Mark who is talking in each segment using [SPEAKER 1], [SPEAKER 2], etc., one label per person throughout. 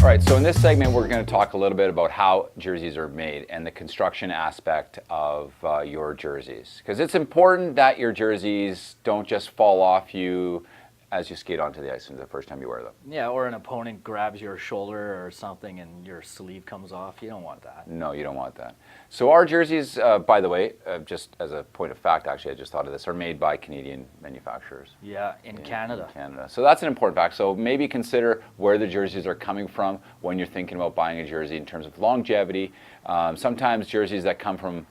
[SPEAKER 1] All right, so in this segment, we're going to talk a little bit about how jerseys are made and the construction aspect of your jerseys. Because it's important that your jerseys don't just fall off you as you skate onto the ice the first time you wear them.
[SPEAKER 2] Yeah, or an opponent grabs your shoulder or something and your sleeve comes off. You don't want that.
[SPEAKER 1] No, you don't want that. So our jerseys, by the way, just as a point of fact, actually, I just thought of this, are made by Canadian manufacturers.
[SPEAKER 2] Yeah, in Canada.
[SPEAKER 1] In Canada. So that's an important fact. So maybe consider where the jerseys are coming from when you're thinking about buying a jersey in terms of longevity. Sometimes jerseys that come from,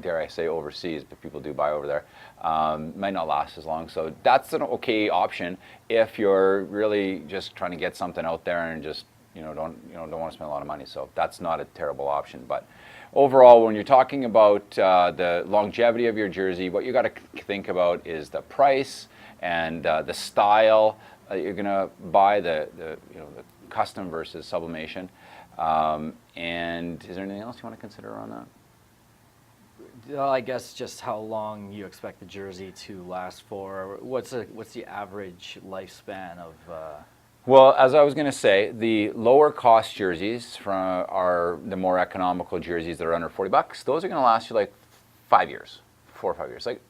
[SPEAKER 1] dare I say overseas, but people do buy over there, might not last as long. So that's an okay option if you're really just trying to get something out there and just don't want to spend a lot of money. So that's not a terrible option. But overall, when you're talking about the longevity of your jersey, what you got to think about is the price and the style you're going to buy, the custom versus sublimation. And is there anything else you want to consider on that?
[SPEAKER 2] Well, I guess just how long you expect the jersey to last for. What's the average lifespan of?
[SPEAKER 1] Well, as I was going to say, the lower cost jerseys are the more economical jerseys that are under $40. Those are going to last you like 5 years, 4 or 5 years. Like,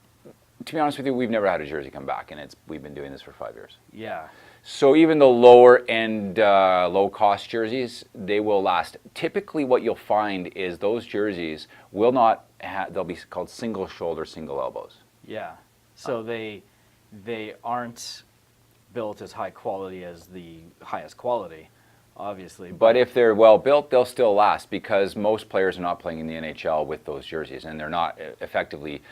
[SPEAKER 1] to be honest with you, we've never had a jersey come back, and we've been doing this for 5 years.
[SPEAKER 2] Yeah.
[SPEAKER 1] So even the lower end, low cost jerseys, they will last. Typically, what you'll find is those jerseys will not they'll be called single shoulder, single elbows.
[SPEAKER 2] Yeah. So they aren't built as high quality as the highest quality, obviously.
[SPEAKER 1] But if they're well built, they'll still last because most players are not playing in the NHL with those jerseys, and they're not effectively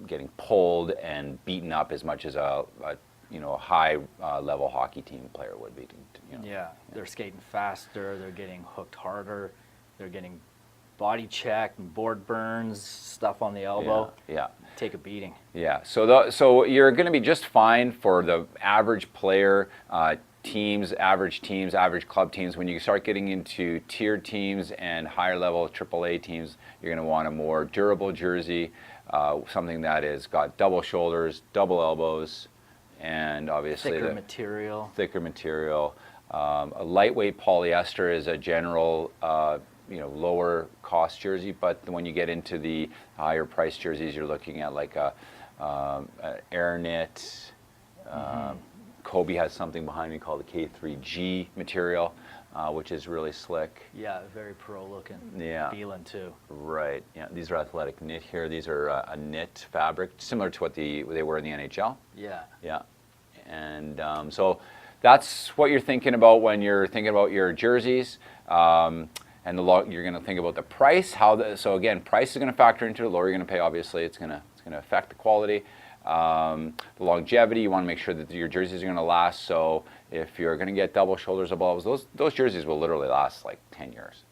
[SPEAKER 1] getting pulled and beaten up as much as a high level hockey team player would be.
[SPEAKER 2] Yeah, they're skating faster, they're getting hooked harder, they're getting body checked and board burns, stuff on the elbow.
[SPEAKER 1] Yeah.
[SPEAKER 2] Take a beating.
[SPEAKER 1] Yeah. So you're going to be just fine for the average player teams, average club teams. When you start getting into tiered teams and higher level AAA teams, you're going to want a more durable jersey, something that has got double shoulders, double elbows, and obviously
[SPEAKER 2] thicker material.
[SPEAKER 1] A lightweight polyester is a general lower cost jersey, but when you get into the higher price jerseys, you're looking at like a Air Knit. Kobe has something behind me called the K3G material, which is really slick.
[SPEAKER 2] Yeah, very pro looking.
[SPEAKER 1] Yeah.
[SPEAKER 2] Feeling too.
[SPEAKER 1] Right. Yeah. These are athletic knit here. These are a knit fabric, similar to what they were in the NHL.
[SPEAKER 2] Yeah.
[SPEAKER 1] Yeah. And so that's what you're thinking about when you're thinking about your jerseys. And you're going to think about the price. So again, price is going to factor into it. The lower you're going to pay, obviously, it's going to affect the quality. The longevity, you want to make sure that your jerseys are going to last. So if you're going to get double shoulders, above those jerseys will literally last like 10 years.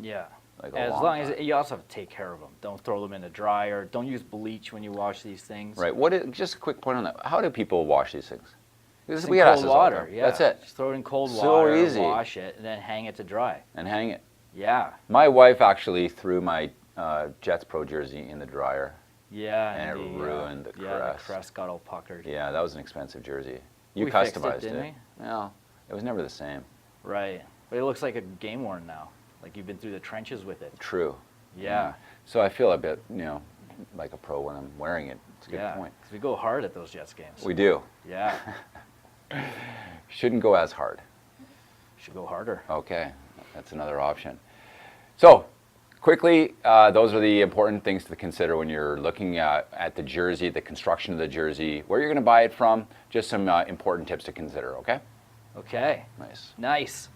[SPEAKER 2] Yeah.
[SPEAKER 1] Like
[SPEAKER 2] as long as you also have to take care of them. Don't throw them in the dryer. Don't use bleach when you wash these things.
[SPEAKER 1] Right. Just a quick point on that. How do people wash these things?
[SPEAKER 2] We get cold water. Yeah.
[SPEAKER 1] That's it.
[SPEAKER 2] Just throw it in cold
[SPEAKER 1] so
[SPEAKER 2] water.
[SPEAKER 1] Easy.
[SPEAKER 2] Wash it and then hang it to dry.
[SPEAKER 1] And hang it.
[SPEAKER 2] Yeah.
[SPEAKER 1] My wife actually threw my Jets Pro jersey in the dryer.
[SPEAKER 2] Yeah.
[SPEAKER 1] And it ruined the crest.
[SPEAKER 2] Yeah, the crest got all puckered.
[SPEAKER 1] Yeah, that was an expensive jersey. You
[SPEAKER 2] we
[SPEAKER 1] customized
[SPEAKER 2] fixed it, didn't we?
[SPEAKER 1] Well, it was never the same.
[SPEAKER 2] Right. But it looks like a game worn now. Like you've been through the trenches with it.
[SPEAKER 1] True.
[SPEAKER 2] Yeah.
[SPEAKER 1] So I feel a bit, like a pro when I'm wearing it. It's a good point.
[SPEAKER 2] Because we go hard at those Jets games.
[SPEAKER 1] We do.
[SPEAKER 2] Yeah.
[SPEAKER 1] Shouldn't go as hard.
[SPEAKER 2] Should go harder.
[SPEAKER 1] Okay. That's another option. So, quickly, those are the important things to consider when you're looking at the jersey, the construction of the jersey, where you're going to buy it from, just some important tips to consider, okay?
[SPEAKER 2] Okay.
[SPEAKER 1] Nice.
[SPEAKER 2] Nice.